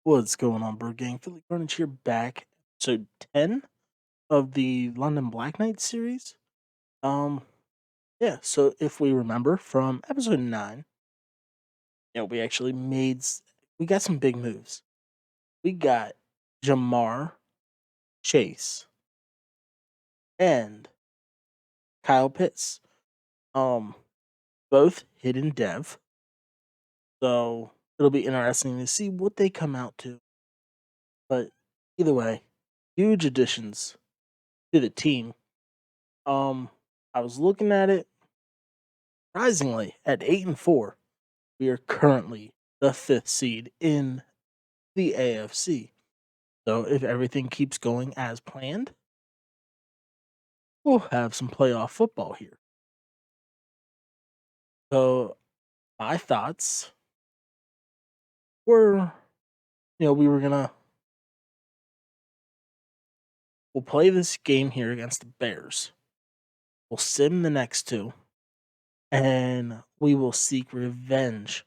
What's going on, Bird Gang? Philly Carnage here, back episode 10 of the London Black Knight series. Um, yeah, so if we remember from episode 9, we actually we got some big moves. We got Jamar Chase and Kyle Pitts. Um, both hidden dev. So it'll be interesting to see what they come out to. But either way, huge additions to the team. I was looking at it. Surprisingly, at 8-4, we are currently the fifth seed in the AFC. So if everything keeps going as planned, we'll have some playoff football here. So my thoughts were, we were we'll play this game here against the Bears. We'll sim the next two, and we will seek revenge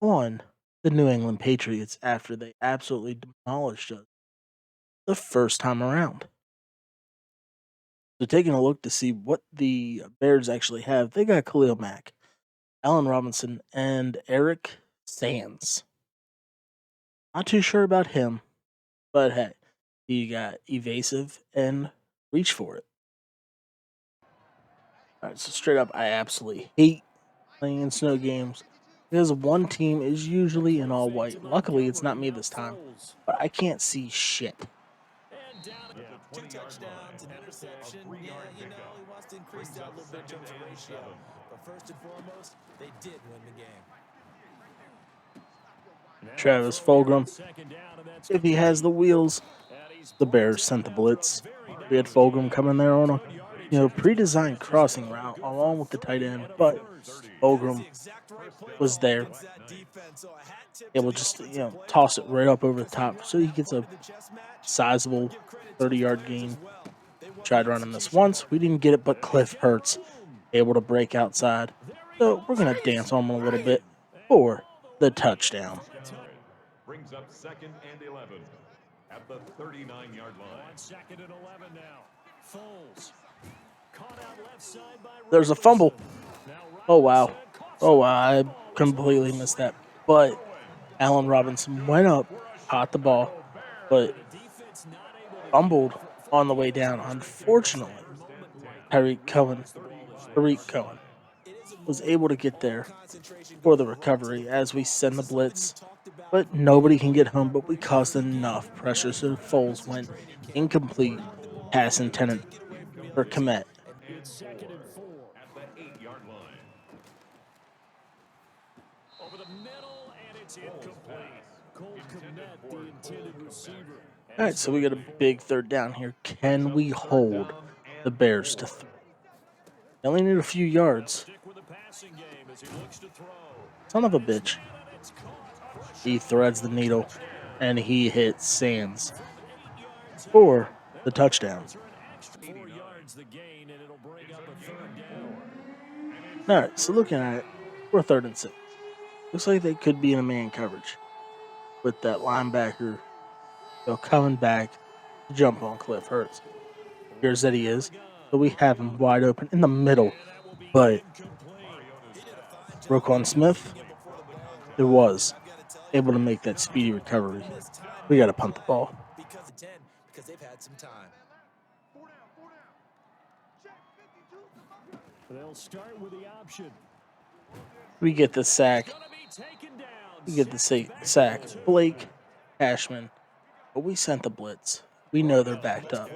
on the New England Patriots after they absolutely demolished us the first time around. So taking a look to see what the Bears actually have, they got Khalil Mack, Allen Robinson, and Eric Sands. Not too sure about him, but hey, he got evasive and reach for it. All right, so straight up, I absolutely hate playing in snow games because one team is usually in all white. Luckily, it's not me this time, but I can't see shit. Two touchdowns, an interception. Yeah, he wants to increase that a little bit in terms of ratio. But first and foremost, they did win the game. Travis Fulgham, if he has the wheels, the Bears sent the blitz. We had Fulgham coming there on a pre-designed crossing route along with the tight end, but Fulgham was there, able just to, toss it right up over the top, so he gets a sizable 30-yard gain. Tried running this once, we didn't get it, but Cliff Hurts able to break outside. So we're gonna dance on him a little bit for the touchdown. Brings up 2nd and 11 at the 39-yard line. On 2nd and 11 now. Foles. Caught out left side by There's a fumble. Oh wow. Oh wow, I completely missed that. But Allen Robinson went up, caught the ball, but fumbled on the way down. Unfortunately, Tariq Cohen was able to get there for the recovery as we send the blitz, but nobody can get home. But we caused enough pressure, so Foles went incomplete, pass intended for Komet. It's 2nd and 4 at the 8-yard line. over the middle, and it's incomplete. Cole Komet, the intended receiver. All right, so we got a big third down here. Can we hold the Bears to 3? They only need a few yards. Stick with the passing game as he looks to throw. Son of a bitch. He threads the needle, and he hits Sands for the touchdown. 4 yards the gain, and it'll bring up a 3rd down. All right, so looking at it, we're 3rd and 6. Looks like they could be in a man coverage with that linebacker coming back to jump on Cliff Hurts. Here's that he is. So we have him wide open in the middle. But Roquan Smith, it was able to make that speedy recovery. We got to punt the ball. Because they've had some time. They'll start with the option. We get the sack. We get the sack. Blake Cashman. But we sent the blitz. We know they're backed up.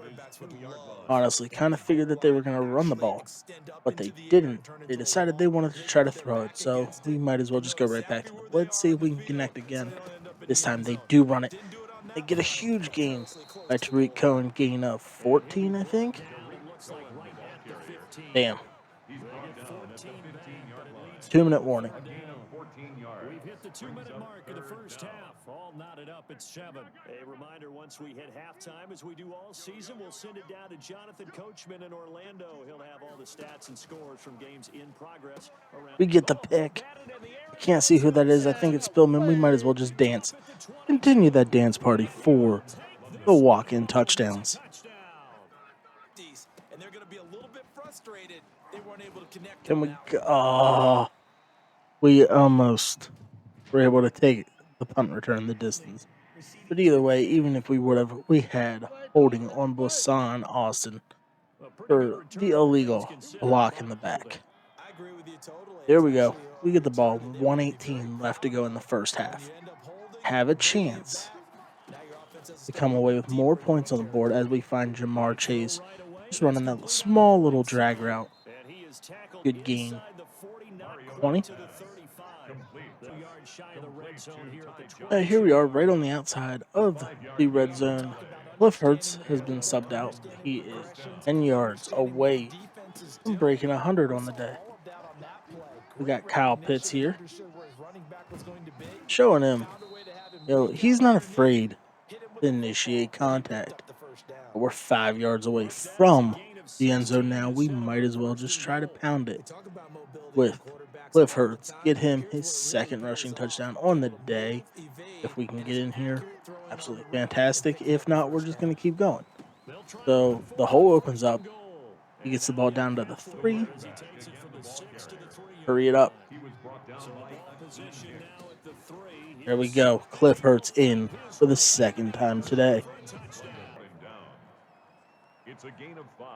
Honestly, kind of figured that they were going to run the ball, but they didn't. They decided they wanted to try to throw it, so we might as well just go right back to the blitz, see if we can connect again. This time they do run it. They get a huge gain by Tariq Cohen, gain of 14, I think. Damn. 2-minute warning. We've hit the 2-minute mark of the first half. All knotted up at 7. A reminder, once we hit halftime, as we do all season, we'll send it down to Jonathan Coachman in Orlando. He'll have all the stats and scores from games in progress around. We get the pick. I can't see who that is. I think it's Spillman. We might as well just dance. Continue that dance party for the walk-in touchdowns. And they're going to be a little bit frustrated. They weren't able to connect. Can we go? Oh, we almost were able to take the punt return the distance. But either way, even if we would have, we had holding on Busan Austin for the illegal block in the back. I agree with you totally. There we go. We get the ball. 1:18 left to go in the first half. Have a chance to come away with more points on the board as we find Jamar Chase just running that small little drag route. Good gain. 20. Here we are, right on the outside of the red zone. Cliff Hurts has been subbed out. He is 10 yards away from breaking 100 on the day. We got Kyle Pitts here, showing him, he's not afraid to initiate contact. But we're 5 yards away from the end zone now. We might as well just try to pound it with Cliff Hurts. Get him his second rushing touchdown on the day. If we can get in here, absolutely fantastic. If not, we're just going to keep going. So the hole opens up. He gets the ball down to the 3. Hurry it up. There we go. Cliff Hurts in for the second time today. It's a gain of 5.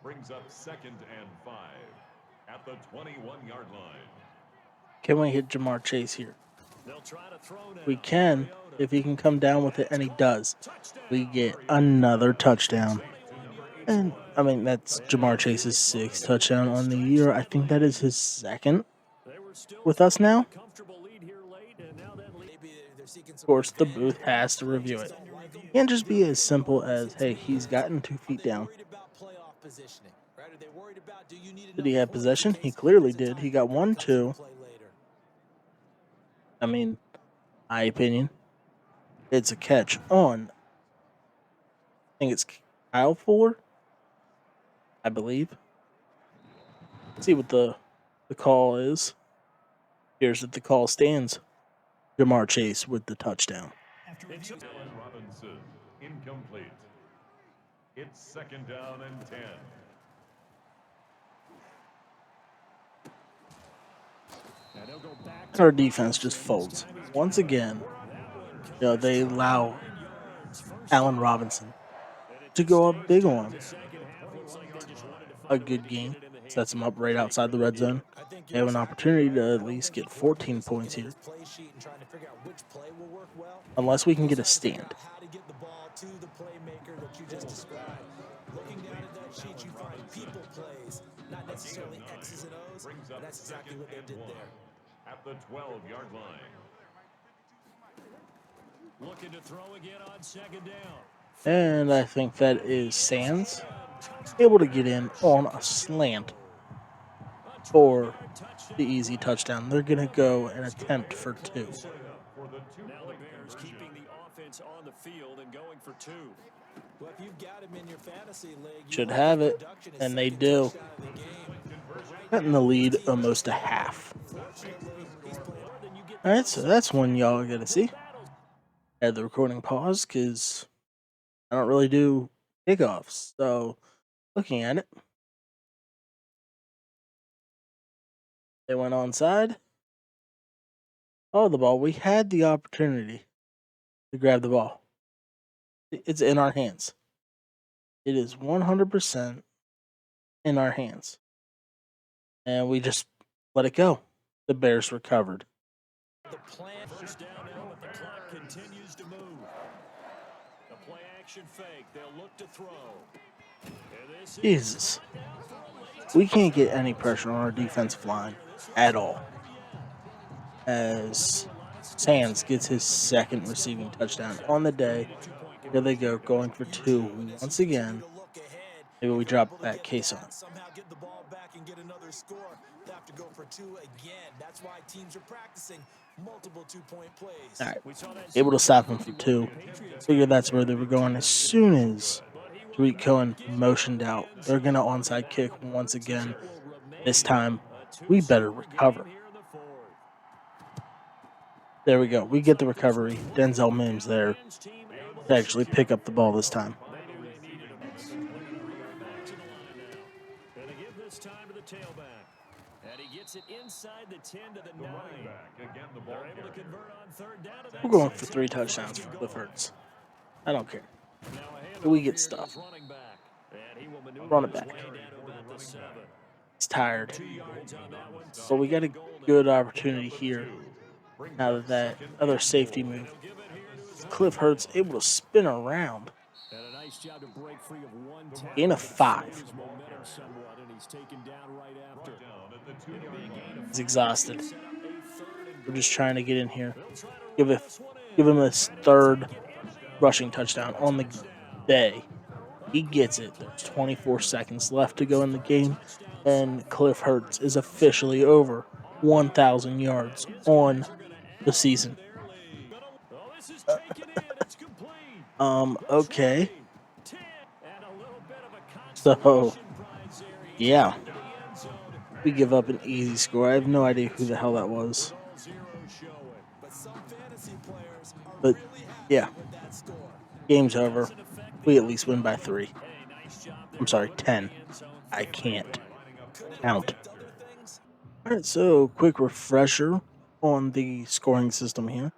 Brings up 2nd and 5 at the 21-yard line. Can we hit Jamar Chase here? We can, if he can come down with it, and he does. We get another touchdown. And, I mean, that's Jamar Chase's 6th touchdown on the year. I think that is his 2nd with us now. Of course, the booth has to review it. It can't just be as simple as, hey, he's gotten 2 feet down. Did he have possession? He clearly did. He got 1, 2. I mean, my opinion, it's a catch on, I think it's Kyle Fuller, I believe. Let's see what the call is. Here's that the call stands. Jamar Chase with the touchdown. Allen Robinson, incomplete. It's 2nd down and 10. Our defense just folds. Once again, they allow Allen Robinson to go up big on him. A good game. Sets him up right outside the red zone. They have an opportunity to at least get 14 points here. Unless we can get a stand. Looking down at that sheet, you find people plays, not necessarily X's and O's. And that's exactly what they did there. At the 12-yard line. Looking to throw again on 2nd down. And I think that is Sands able to get in on a slant for the easy touchdown. They're going to go and attempt for 2. Now the Bears keeping the offense on the field and going for 2. Well, if you've got him in your fantasy league, Should have it, and they do. Cutting the lead almost a half. Alright, so that's one y'all gotta see. I had the recording pause because I don't really do kickoffs. So, looking at it, they went onside. Oh, the ball. We had the opportunity to grab the ball. It's in our hands. It is 100% in our hands. And we just let it go. The Bears recovered. The plan first down now, but the clock continues to move. The play action fake. They'll look to throw. Jesus. We can't get any pressure on our defensive line at all. As Sands gets his 2nd receiving touchdown on the day. Here they go, going for 2 once again. Maybe we drop that case on. Somehow get the ball back and get another score. They have to go for 2 again. That's why teams are practicing multiple two-point plays. All right, We saw that able to same stop him ability for with the 2. Patriots Figure game that's the where other they were day. going. As soon as But he will Tariq Cohen not get it motioned over the out, end they're zone. going to And onside kick that once hurts as again. it will This remain time, a we better two-score game recover. here in the fourth. There we go. We get the recovery. Denzel Mims there to actually pick up the ball this time. They knew they needed him. This 23-yard march in the line now. And to give this time to the tailback. And he gets it inside the 10 to the 9. They're able to convert on third down, and We're that going for sets 3 up first touchdowns for and Cliff goal. Hurts. I don't care. Now a We handoff get here to stuff. his running back. And he will maneuver Run it his back. way down to about the 7. He's tired. 2 yards on that one. But we got Second a and goal good now. opportunity here. Now that other safety And move. he'll give it here to his Cliff running Hurts back. able to spin around. And a nice job to break free of one tackle. Gain of 5. His momentum somewhat, and he's taken down right after. It'll be a gain of He's 5. exhausted. Set up a third and We're goal. just trying to get in here. They'll try to Give run it, this one give in. him his And he'll third take it into the end rushing zone touchdown for a on the touchdown. day. He gets it. There's 24 seconds left to go in the game, and Cliff Hurts is officially over 1,000 yards on the season. Oh, this is taken in. It's complete. Okay. 10. And a little bit of a So, consolation prize there. He's yeah, into the end zone. we give up an easy score. I have no idea who the hell that was. All zeros showing. But some fantasy players are But, really yeah, happy with that score. game's over. Doesn't affect We the at least win by outcome. 3. Hey, nice job there I'm sorry, putting it in 10. the end zone I for can't everybody. Could it count. affect other things? All right, so quick refresher on the scoring system here.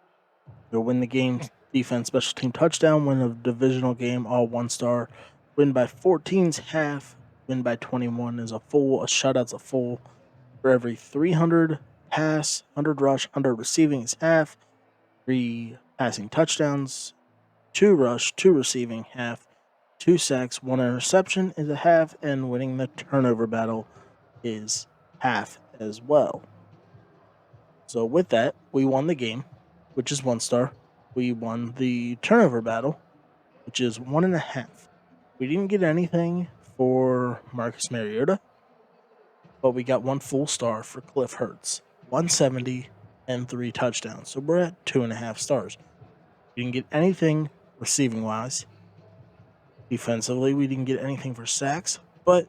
You'll win the game, defense, special team touchdown, win a divisional game, all 1-star. Win by 14's half. Win by 21 is a full. A shutout's a full. For every 300 pass, 100 rush, 100 receiving is half. 3 passing touchdowns, 2 rush, 2 receiving, half. 2 sacks, 1 interception is a half, and winning the turnover battle is half as well. So with that, we won the game, which is 1-star. We won the turnover battle, which is 1.5. We didn't get anything for Marcus Mariota, but we got 1 full star for Cliff Hurts, 170 and 3 touchdowns. So we're at 2.5 stars. We didn't get anything receiving wise. Defensively, we didn't get anything for sacks, but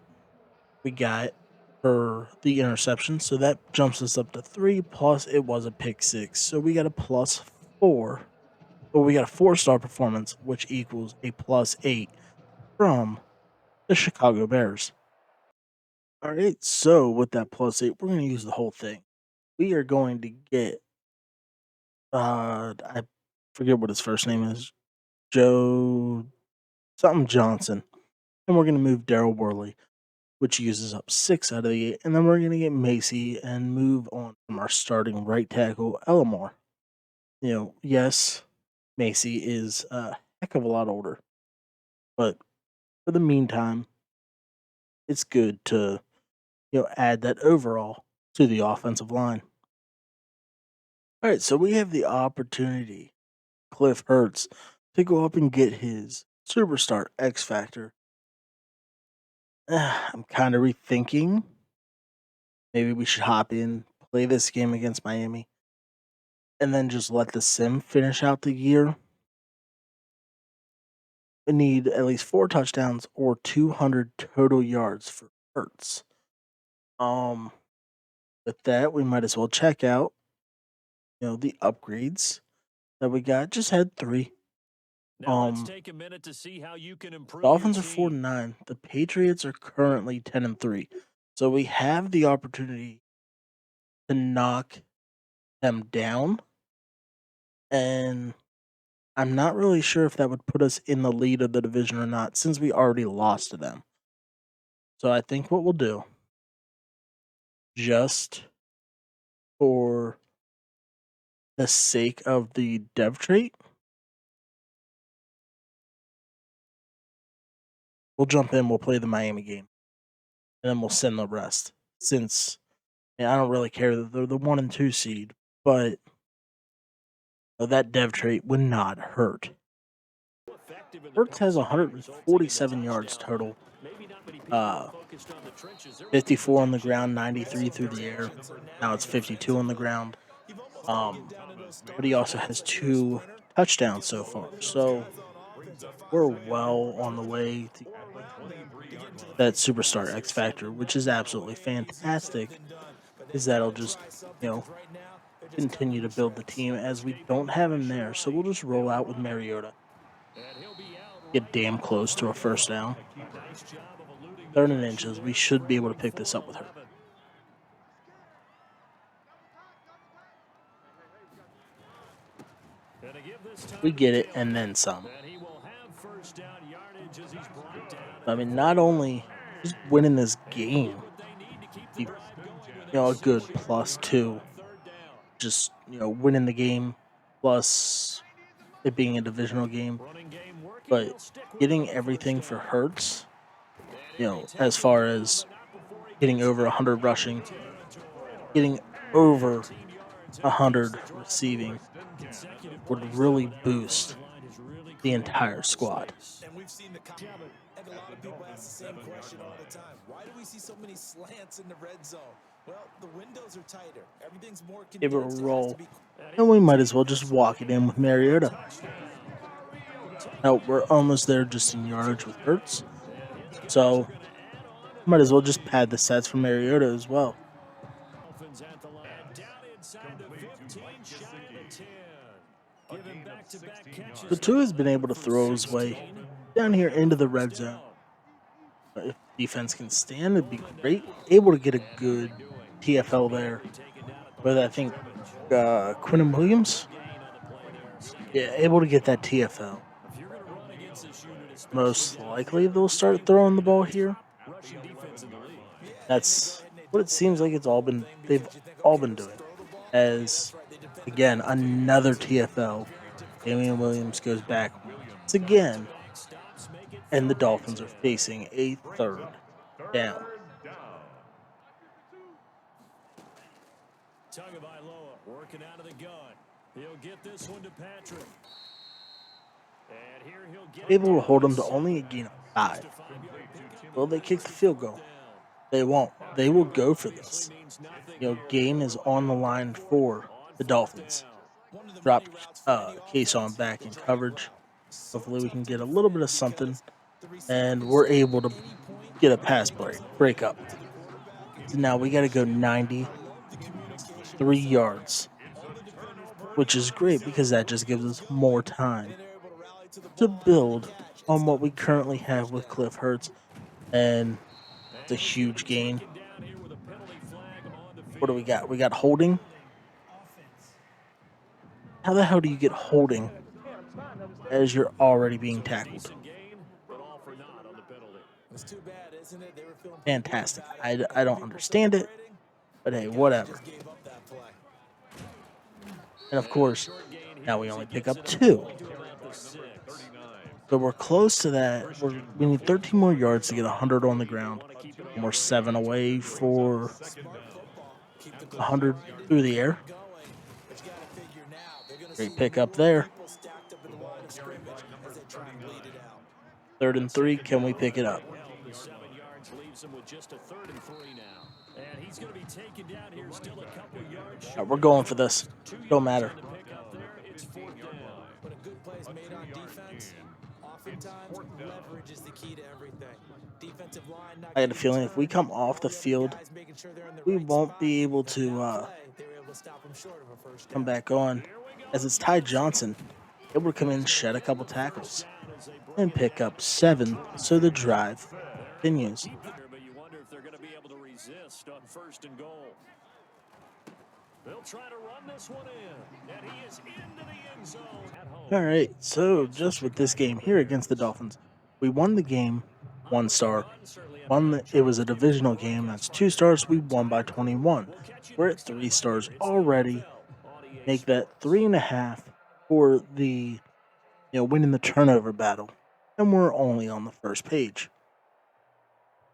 we got for the interception. So that jumps us up to 3, plus it was a pick 6. So we got a +4. Well, we got a 4-star performance, which equals a +8 from the Chicago Bears. All right, so with that +8, we're going to use the whole thing. We are going to get, I forget what his first name is, Joe something Johnson, and we're going to move Daryl Worley, which uses up 6 out of the 8, and then we're going to get Macy and move on from our starting right tackle, Elmore. Yes, Macy is a heck of a lot older, but for the meantime, it's good to add that overall to the offensive line. All right, so we have the opportunity, Cliff Hurts, to go up and get his superstar X Factor. I'm kind of rethinking. Maybe we should hop in, play this game against Miami, and then just let the sim finish out the year. We need at least 4 touchdowns or 200 total yards for Hurts. With that, we might as well check out, the upgrades that we got. Just had 3. Now let's take a minute to see how you can improve Dolphins your are 4 team. and 9. The Patriots are currently 10 and 3. So we have the opportunity to knock them down. And I'm not really sure if that would put us in the lead of the division or not, since we already lost to them. So I think what we'll do, just for the sake of the dev trait, we'll jump in, we'll play the Miami game, and then we'll send the rest. Since I don't really care that they're the 1 and 2 seed, but that dev trait would not hurt. Hurts has 147 yards total, 54 on the ground, 93 through the air. Now it's 52 on the ground. But he also has 2 touchdowns so far. So we're well on the way to that superstar X factor, which is absolutely fantastic. Is that'll just you know continue to build the team as we don't have him there. So we'll just roll out with Mariota. Get damn close to a first down. Third and inches. We should be able to pick this up with her. We get it and then some. I mean, not only just winning this game, a good +2. Just winning the game, plus it being a divisional game, but getting everything for Hurts. As far as getting over 100 rushing, getting over 100 receiving would really boost the entire squad. And a lot of people ask the same question all the time. Why do we see so many slants in the red zone? Well, the windows are tighter. Everything's more Give it a condensed. roll. And we might as well just walk it in with Mariota. Now, we're almost there just in yardage with Hurts. So, might as well just pad the sets for Mariota as well. The two has been able to throw his way down here into the red zone. If defense can stand, it'd be great. Able to get a good TFL there. But I think Quinton Williams, yeah, able to get that TFL. Most likely they'll start throwing the ball here. That's what it seems like they've all been doing. As again, another TFL. Damian Williams goes back once again, and the Dolphins are facing a third down. Tagovailoa working out of the gun. He'll get this one to Patrick. And here he'll get Able to hold them to only a gain of 5. Will they kick the field goal? They won't. They will go for this. Game is on the line for the Dolphins. Drop Case on back in coverage. Hopefully we can get a little bit of something, and we're able to get a pass break up. So now we got to go 93 yards, which is great because that just gives us more time to build on what we currently have with Cliff Hurts, and it's a huge gain. What do we got? We got holding. How the hell do you get holding as you're already being tackled? Fantastic. I don't understand it, but hey, whatever. And of course, now we only pick up 2. So we're close to that. We need 13 more yards to get 100 on the ground. And we're 7 away for 100 through the air. Great pick up there. 3rd and 3. Can we pick it up? Right, we're going for this. Don't matter. But a good play is made on defense. Oftentimes, leverage is the key to everything. Defensive line not I had a feeling if we come off the field, we won't be able to come back on, as it's Ty Johnson able to come in, shed a couple tackles, and pick up 7. So the drive continues. But you wonder if they're going to be able to resist on 1st and goal. They'll try to run this one in, and he is into the end zone at home. All right, so just with this game here against the Dolphins, we won the game 1 star. It was a divisional game. That's 2 stars. We won by 21. We're at 3 stars already. Make that 3.5 for the winning the turnover battle, and we're only on the first page.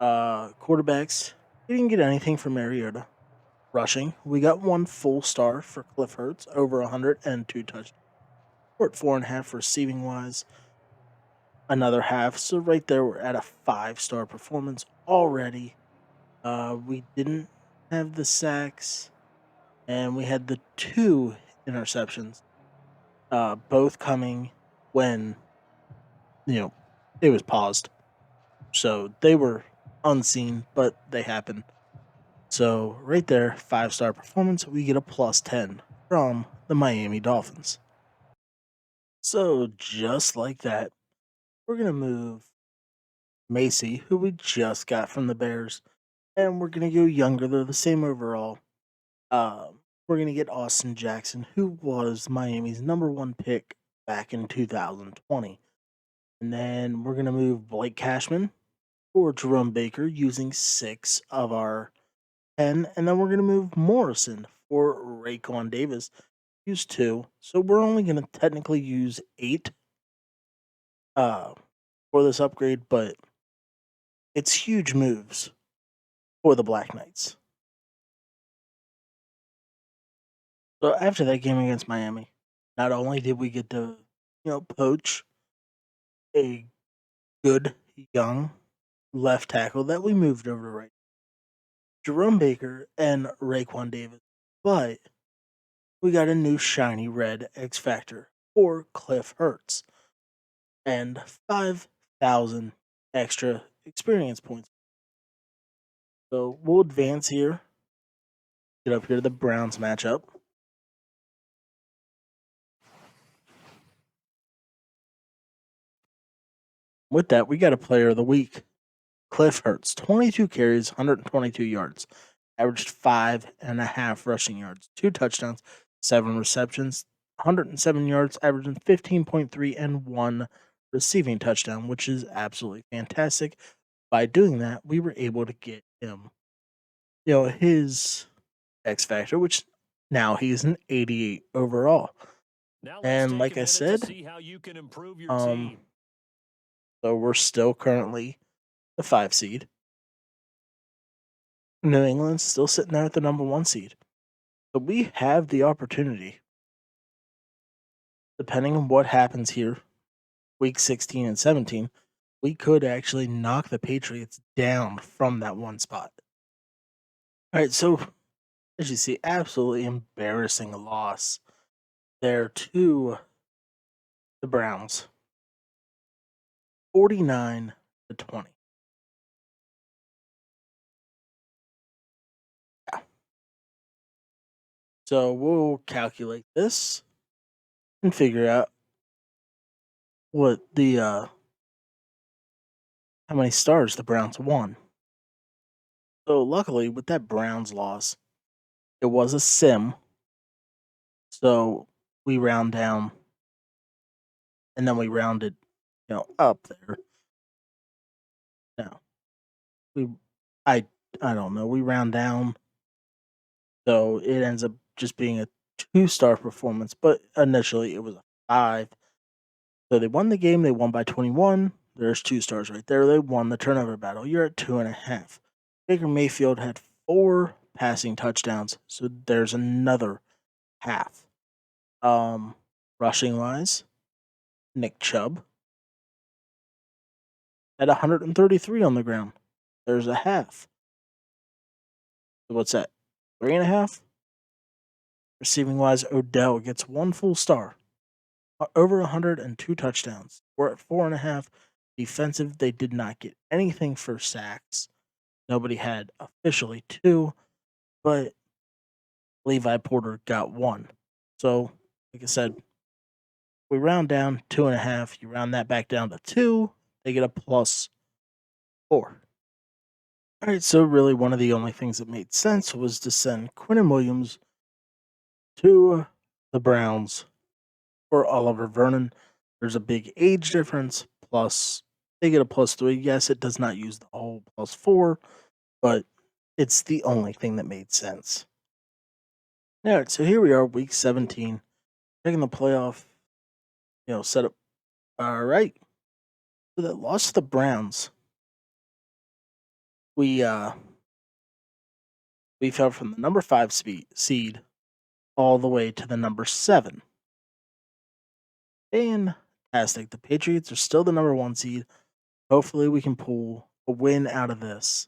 Quarterbacks, we didn't get anything from Mariota. Rushing, we got 1 full star for Cliff Hurts, over 100 and 2 touchdowns. We're at 4.5 receiving wise. Another half, so right there we're at a 5-star performance already. We didn't have the sacks, and we had the 2 interceptions, both coming when it was paused. So they were unseen, but they happened. So right there, 5-star performance, we get a +10 from the Miami Dolphins. So just like that, we're gonna move Macy, who we just got from the Bears, and we're gonna go younger. They're the same overall. We're gonna get Austin Jackson, who was Miami's #1 pick back in 2020. And then we're gonna move Blake Cashman for Jerome Baker using 6 of our 10, and then we're gonna move Morrison for Raekwon Davis, use 2. So we're only gonna technically use 8 uh for this upgrade, but it's huge moves for the Black Knights. So after that game against Miami, not only did we get to, poach a good young left tackle that we moved over to right, Jerome Baker and Raekwon Davis, but we got a new shiny red X Factor for Cliff Hurts and 5,000 extra experience points. So we'll advance here, get up here to the Browns matchup. With that, we got a player of the week. Cliff Hurts, 22 carries, 122 yards, averaged 5.5 rushing yards, 2 touchdowns, 7 receptions, 107 yards, averaging 15.3 and 1 receiving touchdown, which is absolutely fantastic. By doing that, we were able to get him, his X Factor, which now he's an 88 overall. Now let's And take like a I minute to said, see how you can improve your team. so we're still currently the 5 seed. New England's still sitting there at the #1 seed. So we have the opportunity, depending on what happens here, week 16 and 17, we could actually knock the Patriots down from that one spot. All right, so as you see, absolutely embarrassing loss there to the Browns, 49-20. Yeah. So we'll calculate this and figure out what the how many stars the Browns won. So luckily, with that Browns loss, it was a sim. So we round down, and then we rounded, up there. No, we, I, I don't know. We round down, so it ends up just being a 2-star performance. But initially, it was a 5. So they won the game. They won by 21. There's 2 stars right there. They won the turnover battle. You're at 2.5. Baker Mayfield had 4 passing touchdowns, so there's another half. Rushing wise, Nick Chubb at 133 on the ground. There's a half. What's that? 3.5? Receiving wise, Odell gets 1 full star. Over 102 touchdowns. We're at 4.5. Defensive, they did not get anything for sacks. Nobody had officially 2, but Levi Porter got 1. So, like I said, we round down 2.5. You round that back down to 2. They get a +4. All right, so really one of the only things that made sense was to send Quinnen Williams to the Browns for Oliver Vernon. There's a big age difference, plus they get a +3. Yes, it does not use the whole +4, but it's the only thing that made sense. All right, so here we are, week 17, taking the playoff, setup. All right, so that lost to the Browns. We fell from the #5 seed all the way to the #7. Fantastic. The Patriots are still the #1 seed. Hopefully, we can pull a win out of this.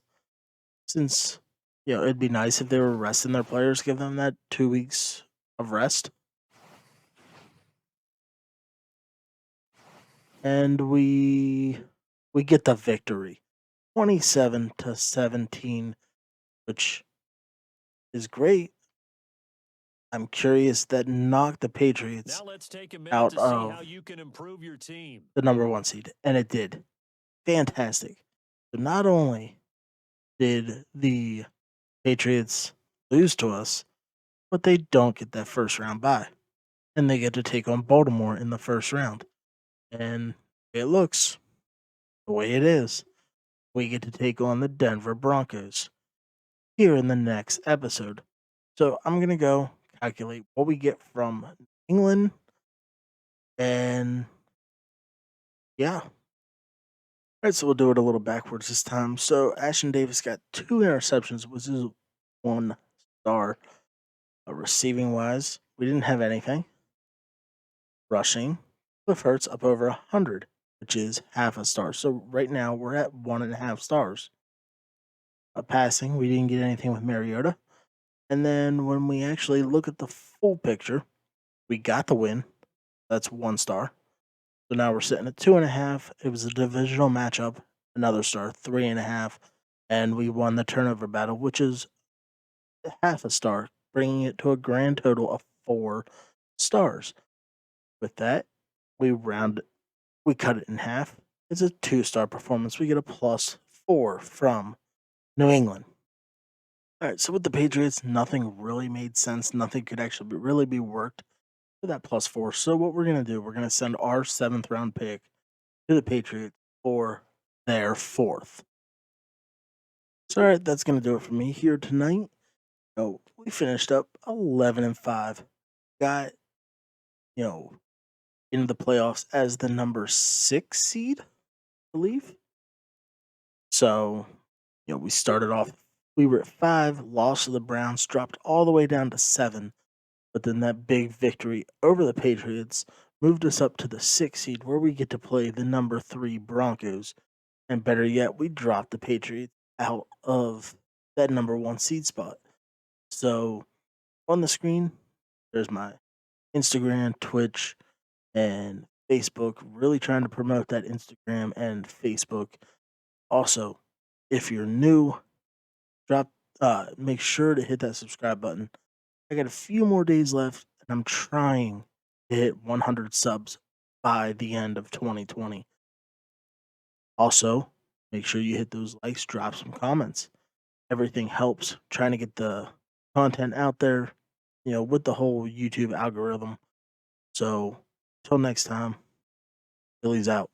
Since, it'd be nice if they were resting their players, give them that 2 weeks of rest. and we get the victory, 27-17, which is great. I'm curious that knocked the Patriots Now let's take a minute out to see how of you can improve your team. the number one seed, and it did. Fantastic. So not only did the Patriots lose to us, but they don't get that first round bye. And they get to take on Baltimore in the first round. And it looks the way it is. We get to take on the Denver Broncos here in the next episode. So I'm going to go calculate what we get from England. And yeah. All right, so we'll do it a little backwards this time. So Ashton Davis got 2 interceptions, which is 1 star. Receiving wise, we didn't have anything. Rushing, Cliff Hurts up over 100, which is half a star. So right now we're at 1.5 stars. Passing, we didn't get anything with Mariota. And then when we actually look at the full picture, we got the win. That's 1 star. So now we're sitting at 2.5. It was a divisional matchup, another star, 3.5. And we won the turnover battle, which is half a star, bringing it to a grand total of 4 stars. With that, we cut it in half. It's a 2 star performance. We get a +4 from New England. All right, so with the Patriots, nothing really made sense. Nothing could actually really be worked for that +4. So what we're gonna do, we're gonna send our 7th round pick to the Patriots for their 4th. So all right, that's gonna do it for me here tonight. We finished up 11-5. Got you know into the playoffs as the number 6 seed, I believe. So we started off, we were at 5, lost to the Browns, dropped all the way down to 7, but then that big victory over the Patriots moved us up to the 6 seed where we get to play the number 3 Broncos. And better yet, we dropped the Patriots out of that number 1 seed spot. So on the screen, there's my Instagram, Twitch, and Facebook. Really trying to promote that Instagram and Facebook. Also, if you're new, make sure to hit that subscribe button. I got a few more days left, and I'm trying to hit 100 subs by the end of 2020. Also, make sure you hit those likes, drop some comments. Everything helps trying to get the content out there, with the whole YouTube algorithm. So, till next time, Billy's out.